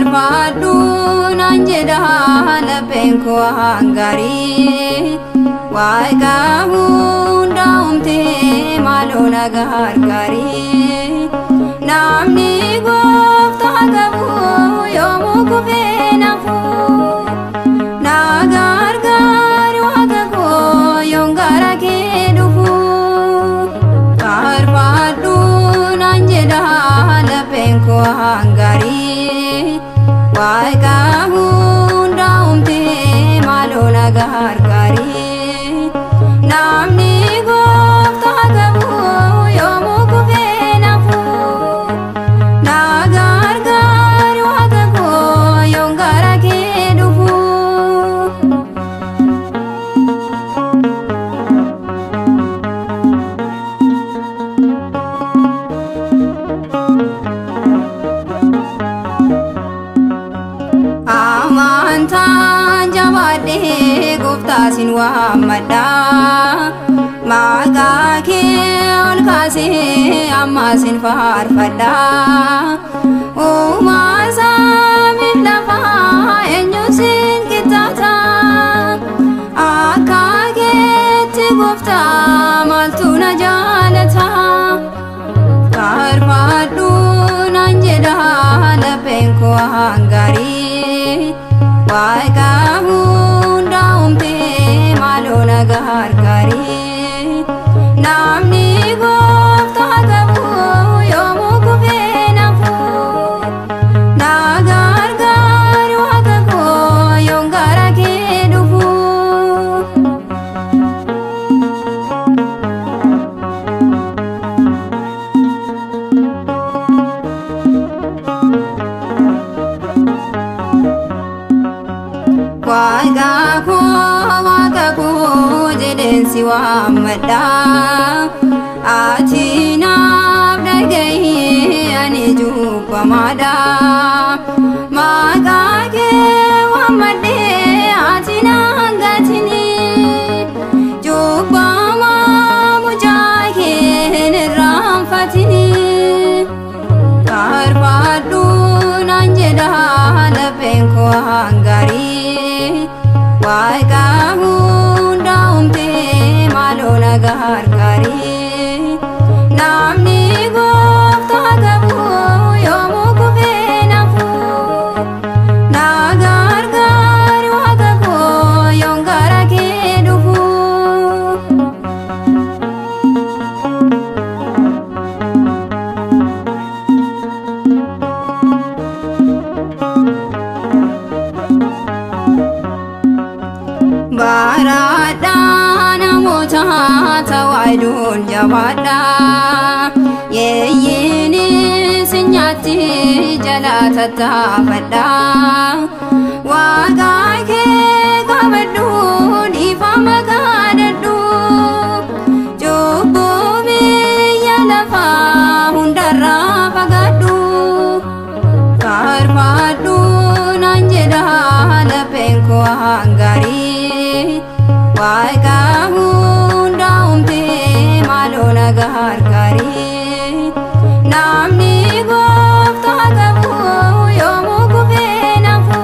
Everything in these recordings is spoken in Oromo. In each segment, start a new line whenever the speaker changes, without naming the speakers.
Farfadun anjeda lapen ko hangari Waika hunda umte malona gargari Namni gofta gabu yomu kubenafu Nagargar wagago yongara kedufu Farfadun anjeda lapen ko hangari Waika hunda umte malona gargari Namni gofta gabu yomu kubenafu Nagargar wagago yongara kedufu Amantan jawade gofta sinwa mada Maga ke on kase amma sin farfada O masa milafa enyo sin kitata Akage te gofta maltuna jalata Farfadun anjeda lapen ko hangari Waika hunda umte malona gargari Namni gofta gabu yomu kubenafu Nagargar wagago yongara kedufu Wagago jeden siwa mada Atina abdagahi ani jupa mada Magage wamade atina gatini Jupa ma mujahin ramfatini Farfadun anjeda lapen ko hangari Waika hunda umte malona gargari Namni gofta gabu yomu kubenafu Nagargar wagago yongara kedufu Barada namota tawaidun jawada Yeyini sinyati jalata tafada Wagake kabadu difama kadadu Jobo yalafa hundara pagadu Farfadun anjeda lapen ko hangari Waika hunda umte malona gargari Namni gofta gabu yomu kubenafu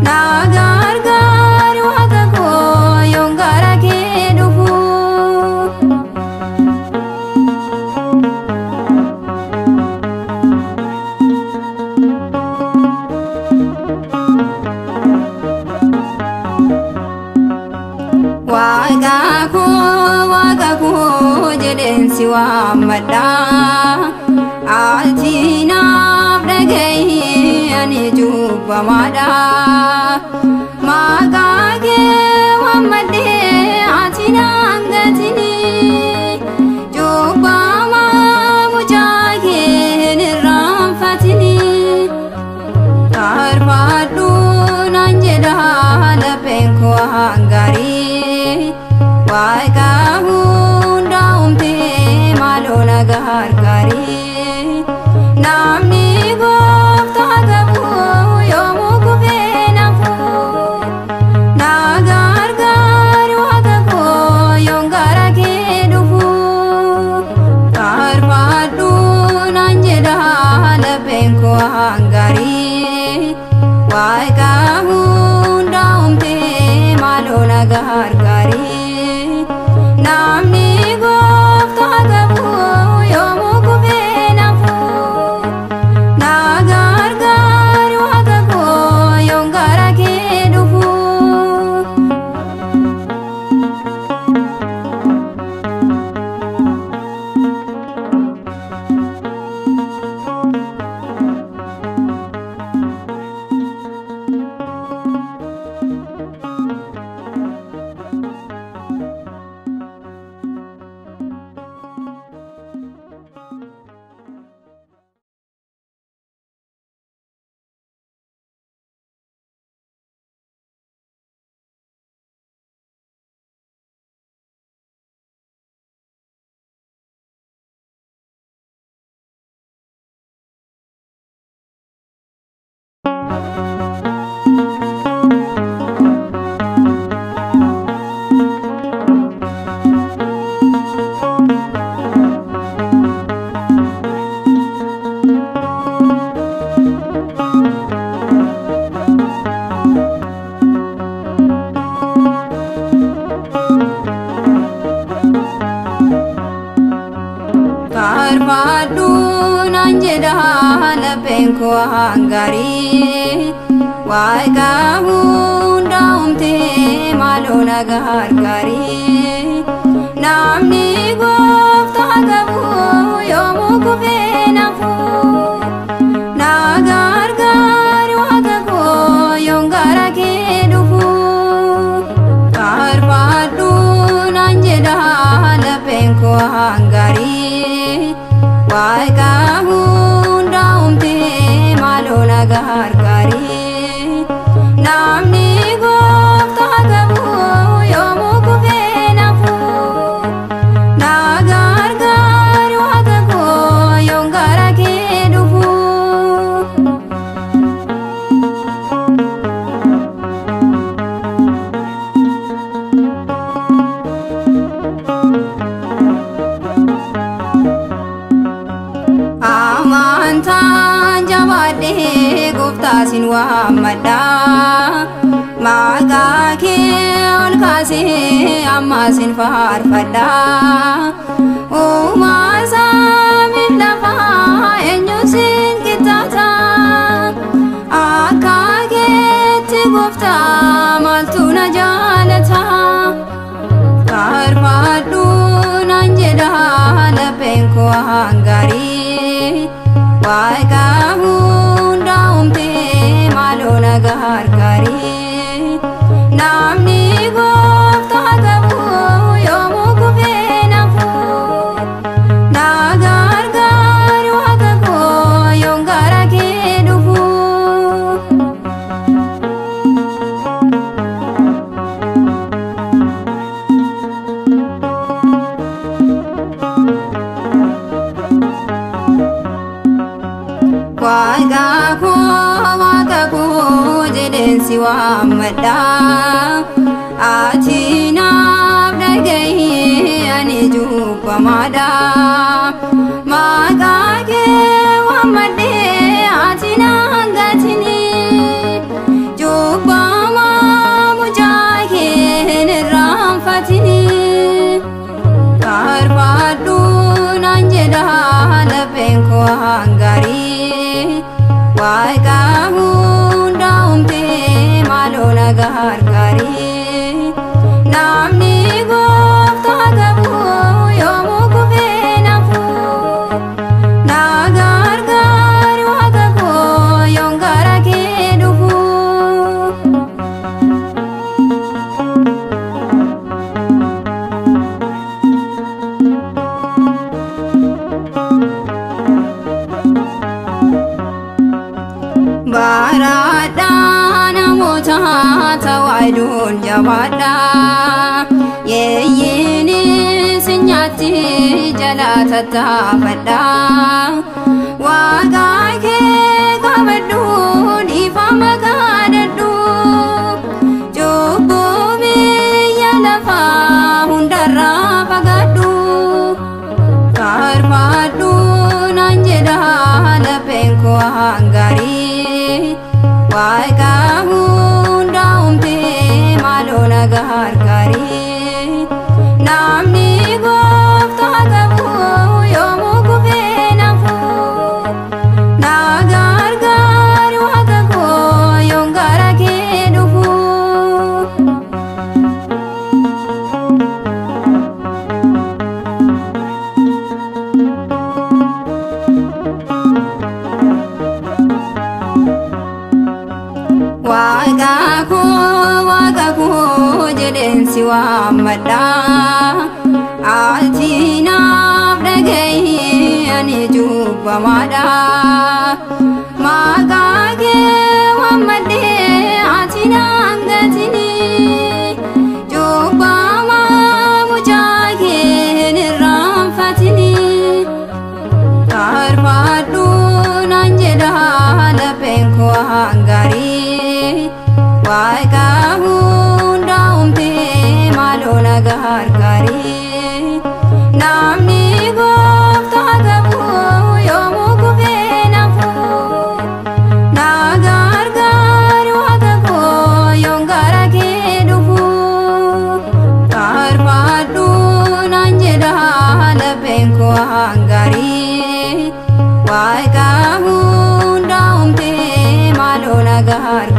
Nagargar wagago yongara kedufu Wagago jeden siwa mada Atina abdagahi ani jupa mada Magage wamade atina gatini Jupa ma mujahin ramfatini Farfadun anjeda lapen ko hangari Waika hunda umte malona gargari Namni gofta gabu yomu kubenafu Nagargar wagago yongara kedufu Farfadun anjeda lapen ko hangari Waaqayyo hundaa'umte maaloo na gargaari namni gooftaa qabu yoomuu kufee nafu na gargaari waaqa koo yoon gara kee dhufu. Karbaadduun anjedha lapheen koo hangaarii Waaqayyo hundaa'umte maaloo na gargaari namni gooftaa qabu yoomuu kufee nafu na gargaari waaqa koo yoon gara kee dhufu. Karbaadduun anjedha lapheen koo hangaarii Waaqayyo hundaa'umte maaloo na gargaari namni gooftaa qabu yoomuu kufee nafu na gargaari waaqa koo yoon gara kee dhufu. Amantaan jabaadhee gooftaa sin waammadha maqaa kee ol kaasee amma sin faarfadha uumaa samiif lafaa eenyu sin qixxaata akka keetti gooftaa maaltu na jaalata. Karbaadduun anjedha lapheen koo hangaarii Waaqayyo hundaa'umte maaloo na gargaari namni gooftaa qabu yoomuu kufee nafu na gargaari waaqa koo yoon gara kee dhufu. Waaqa koo jedheensi waammadha ati naaf dhagahi ani cubbamaadha maqaa kee waammadhee ati naan gatini cubbamaa mucaa kee hin irraanfatini. Karbaadduun anjedha lapheen koo hangaarii Waaqayyo hundaa'umte maaloo na gargaari namni gooftaa qabu yoomuu kufee nafu na gargaari waaqa koo yoon gara kee dhufu. Baradha namoota tawaayidoon jabaadha yeeyyiinis nyaatti jala tattaafadha waaqa kee qabadhu dhiifama kadhadhu cubbuu biyya lafaa hundarraa fagaadhu. Karbaadduun anjedha lapheen koo hangaarii Waaqa hundaa'umtee maaloo nagaan gaarii namni gooftaa qabu yoomuu kufee nafuu na gargaari waaqa koo yoon gara kee dhufuu. Waaqa koo jedheensi waammadha ati naaf dhaga'i ani cubbamaadha maqaa kee waammadhee ati naan gatini cubbamaa mucaa kee hin irraanfatini faarfadhu naan jedha lapheen koo hangaarii. Waaqa hundaa'umtee maaloo nagaan gaarii namni gooftaa qabu yoomuu kufee nafuu na gargaari waaqa koo yoon gara kee dhufuu faarfadhu naan jedha lapheen koo hangaarii. Waaqa hundaa'umtee maaloo nagaan